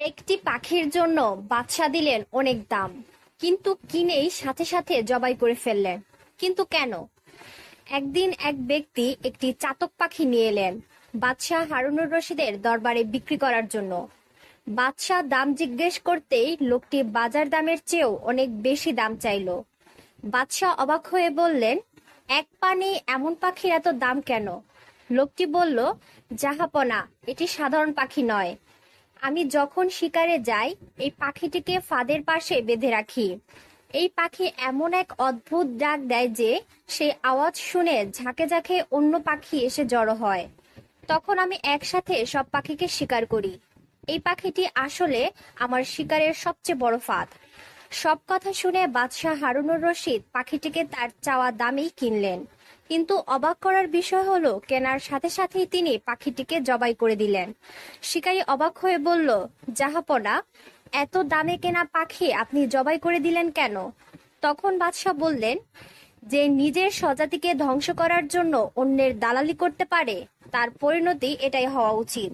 একটি পাখির জন্য বাদশা দিলেন অনেক দাম, কিন্তু কিনেই সাথে সাথে জবাই করে ফেললেন। কিন্তু কেন? একদিন এক ব্যক্তি একটি চাতক পাখি নিয়ে এলেন বাদশাহ হারুনুর রশিদের দরবারে বিক্রি করার জন্য। বাদশাহ দাম জিজ্ঞেস করতেই লোকটি বাজার দামের চেয়েও অনেক বেশি দাম চাইলো। বাদশাহ অবাক হয়ে বললেন, এক পানি এমন পাখির এত দাম কেন? লোকটি বলল, জাহাপনা, এটি সাধারণ পাখি নয়। আমি যখন শিকারে যাই এই পাখিটিকে ফাঁদের পাশে বেঁধে রাখি। এই পাখি এমন এক অদ্ভুত ডাক দেয় যে সেই আওয়াজ শুনে ঝাঁকে ঝাঁকে অন্য পাখি এসে জড়ো হয়। তখন আমি একসাথে সব পাখিকে শিকার করি। এই পাখিটি আসলে আমার শিকারের সবচেয়ে বড় ফাঁদ। সব কথা শুনে বাদশাহ হারুনুর রশিদ পাখিটিকে তার চাওয়া দামেই কিনলেন। কিন্তু অবাক করার বিষয় হলো, কেনার সাথে সাথেই তিনি পাখিটিকে জবাই করে দিলেন। শিকারী অবাক হয়ে বলল, জাহাপনা, এত দামে কেনা পাখি আপনি জবাই করে দিলেন কেন? তখন বাদশাহ বললেন, যে নিজের স্বজাতিকে ধ্বংস করার জন্য অন্যের দালালি করতে পারে তার পরিণতি এটাই হওয়া উচিত।